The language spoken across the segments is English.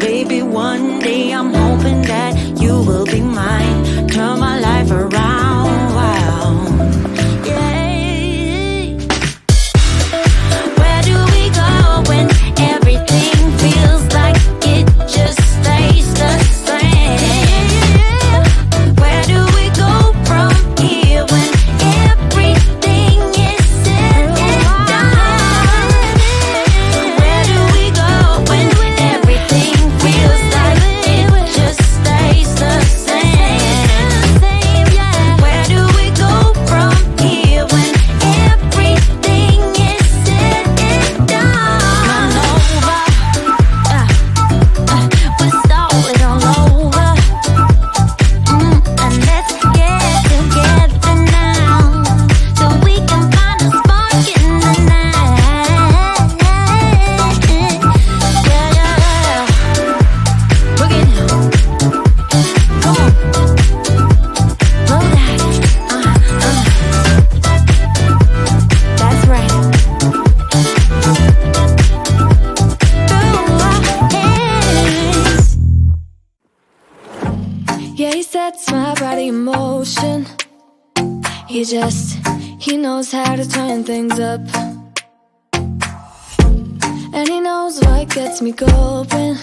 baby, one day I'm hoping that you will be mine. Turn my life around, wow. Yeah. Where do we go when everything feels like it just stays the same? Where do we go from here when everything is said and done? Where do we go when everything feels like it just stays the same? Where do we go from here when everything is said and done? We're starting all over. And let's get together now, so we can find a spark in the night. Yeah. Boogie now. Come on. Roll that. That's right. Yeah, he sets my body in motion. He knows how to turn things up. And he knows what gets me going.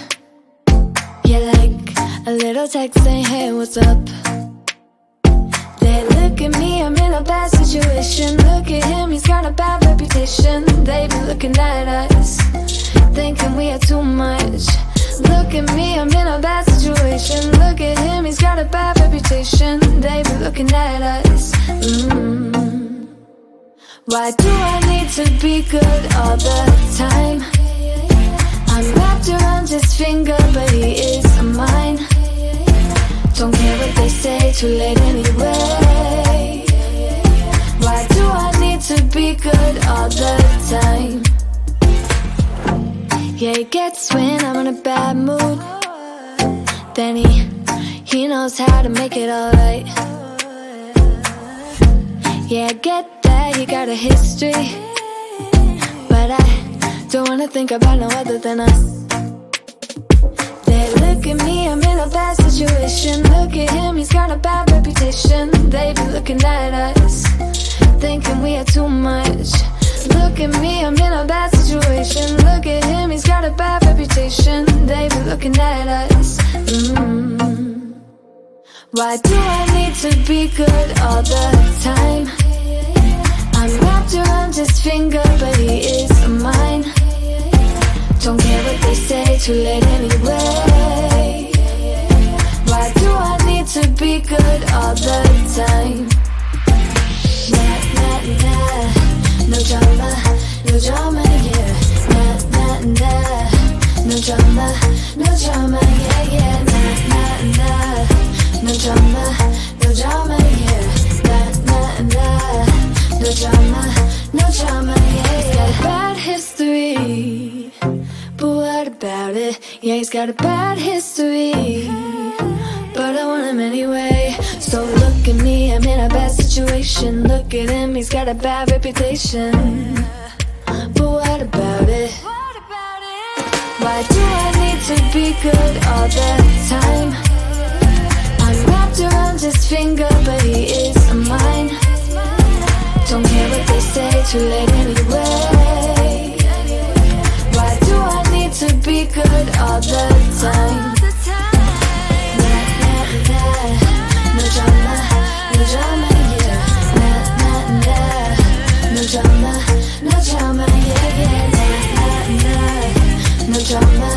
Yeah, like a little text saying, hey, what's up? They look at me, I'm in a bad situation. Look at him, he's got a bad reputation. They be looking at us, thinking we are too much. Look at me, I'm in a bad situation. Look at him, he's got a bad reputation. They be looking at us. Why do I need to be good all the time? I'm wrapped around his finger, but he is mine. Don't care what they say, too late anyway. Why do I need to be good all the time? Yeah, he gets when I'm in a bad mood. Then he knows how to make it alright. Yeah, I get that he got a history, but I don't wanna think about no other than us. They look at me, I'm in a bad situation. Look at him, he's got a bad reputation. They be looking at us, thinking we are too much. Look at me, I'm in a bad situation. Look at him, he's got a bad reputation. They be looking at us. Why do I need to be good all the time? I'm wrapped around his finger, but he is mine. Don't care what they say, too late anyway. Why do I need to be good all the time? Nah, nah, nah. No drama, no drama, yeah. Nah, nah, nah. No drama, no drama, yeah, yeah. Nah, nah, nah. No drama, no drama, yeah. Nah, nah, nah. No drama, no drama, yeah. He's got a bad history, but what about it? Yeah, he's got a bad history, but I want him anyway. So look at me, I'm in a bad situation. Look at him, he's got a bad reputation, but what about it? Why do I need to be good all the time? I'm wrapped around his finger, but he is mine. Don't care what they say, too late anyway. Why do I need to be good all the time? Nah, nah, nah. No drama, no drama, yeah. Nah, nah, nah. No drama, no drama, yeah, yeah. Nah, nah, nah. No drama,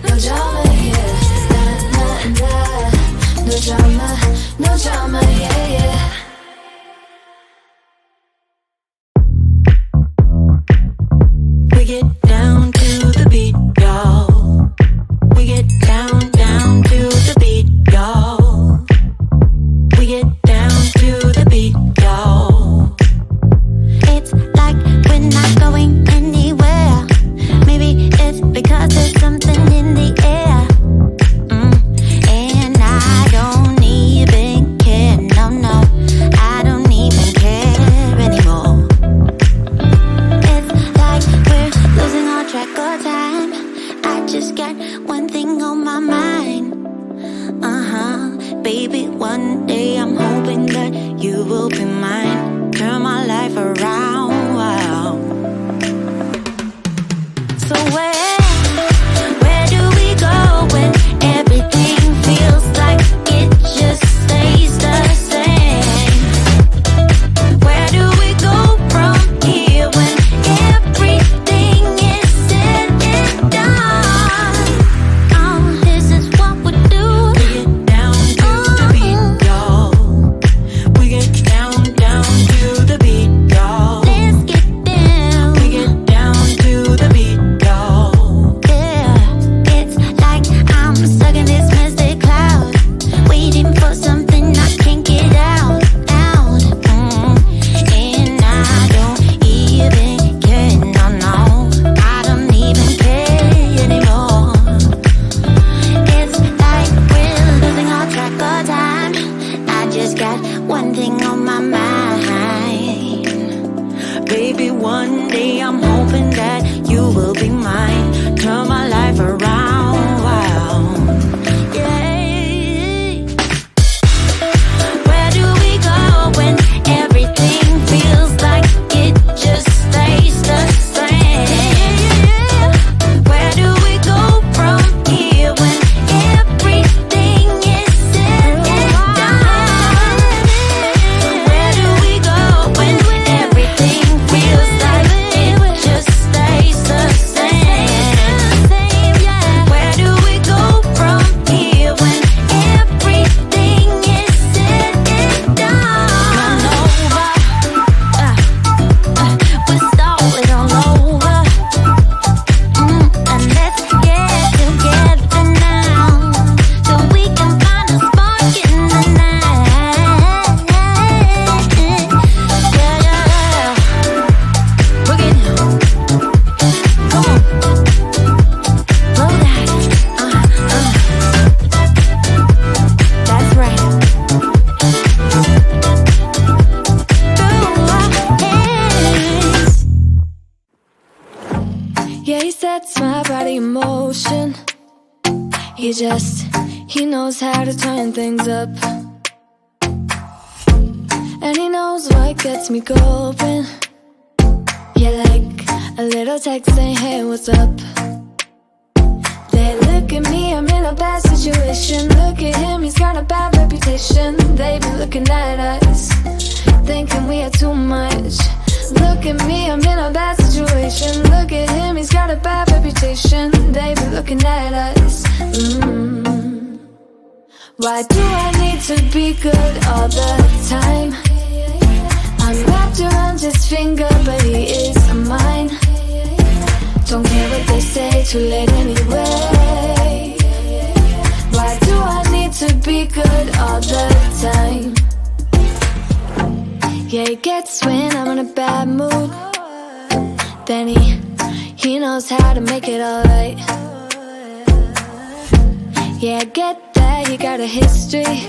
no drama, yeah. Nah, nah, nah. No drama, no drama, yeah, yeah. We get down to the beat, y'all. We get down, down to the beat, y'all. We get down to the beat, y'all. It's like we're not going anywhere. Maybe it's because there's something in the air. And I don't even care, no, no. baby, one day I'm hoping that you will be mine. Turn my life around. So where do we go when everything feels like it just stays the same? Where do we go from here when everything is said and done? Oh, this is what we do. We get down to the beat, y'all. We get down to the beat, y'all. Let's get down. We get down to the beat, y'all. Yeah, it's like I'm stuck in this misty cloud, waiting for something I can't get out. And I don't even care, no, I don't even care anymore. It's like we're losing all track of time. I just got one thing on my mind. Baby, one day I'm hoping that you will be mine. Turn my life around. Yeah. Where do we go when everything feels like it just stays the same? Where do we go from here when everything is said and done? Where do we go when everything feels like it just stays the same? Where do we go from here when everything is said and done? We're stalling all over. And let's get together now, so we can find a spark in the night. Yeah. Boogie down. Come on. Blow that. That's right. Yeah, he sets my body in motion. He knows how to turn things up. And he knows what gets me going. Yeah, like a little text saying, hey, what's up? They look at me, I'm in a bad situation. Look at him, he's got a bad reputation. They be looking at us, thinking we are too much. Look at me, I'm in a bad situation. Look at him, he's got a bad reputation. They be looking at us. Why do I need to be good all the time? I'm wrapped around his finger, but he is mine. Don't care what they say, too late anyway. Why do I need to be good all the time? Yeah, he gets when I'm in a bad mood. Then he knows how to make it alright. Yeah, I get that he got a history,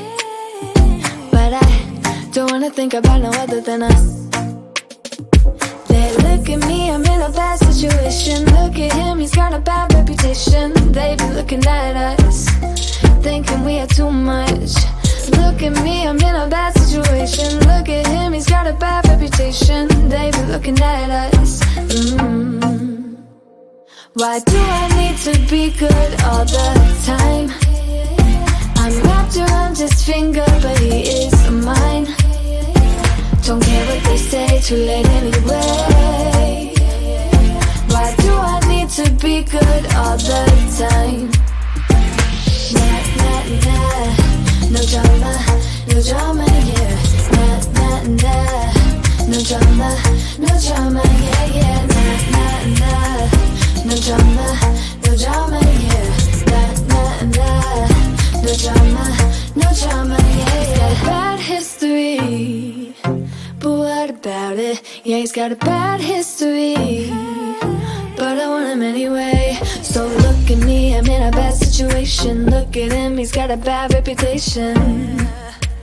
but I don't wanna think about no other than us. They look at me, I'm in a bad situation. Look at him, he's got a bad reputation. They be looking at us, thinking we are too much. Look at me, I'm in a bad situation. Look at him, he's got a bad reputation. They be looking at us. Why do I need to be good all the time? I'm wrapped around his finger, but he is mine. Don't care what they say, too late anyway. Why do I need to be good all the time? Nah, nah, nah. No drama, yeah. Nah, nah, nah. No drama, yeah. Nah, nah, nah. No drama, yeah. Nah, nah, nah. No drama, yeah. He's got a bad history, but what about it? Yeah, he's got a bad history, but I want him anyway. So look at me, I'm in a bad situation. Look at him, he's got a bad reputation,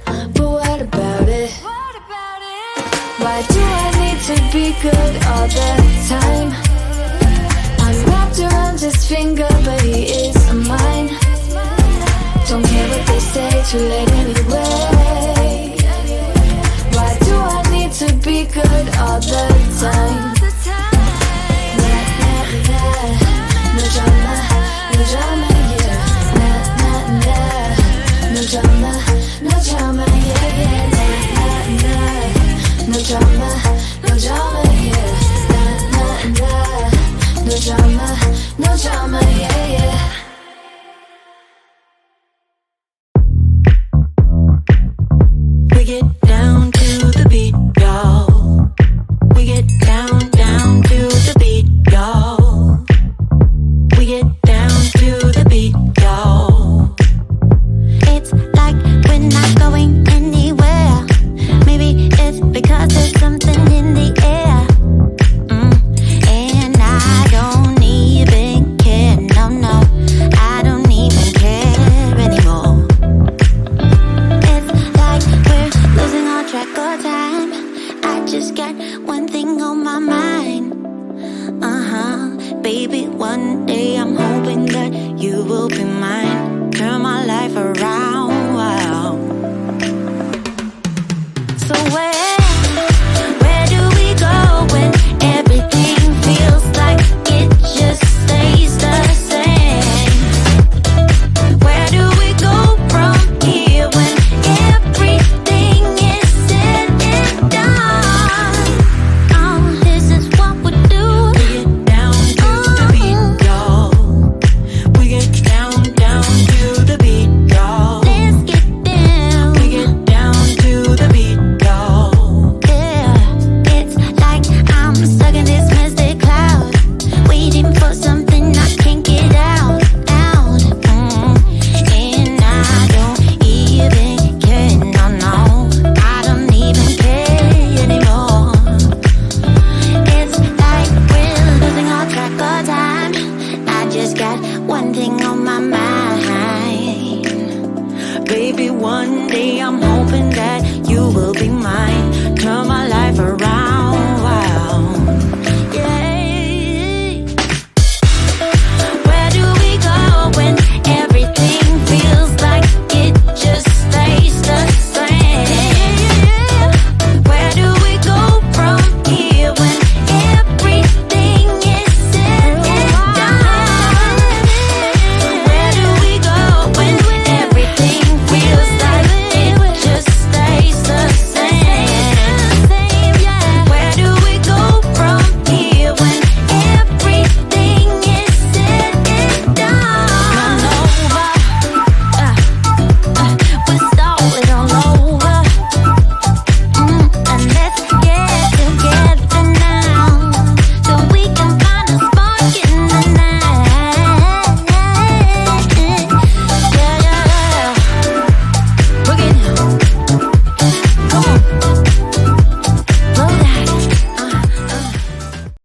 but what about it? Why do I need to be good all the time? I'm wrapped around his finger, but he is mine. Don't care what they say, too late anyway. Baby, one day I'm hoping that you will be mine. Turn my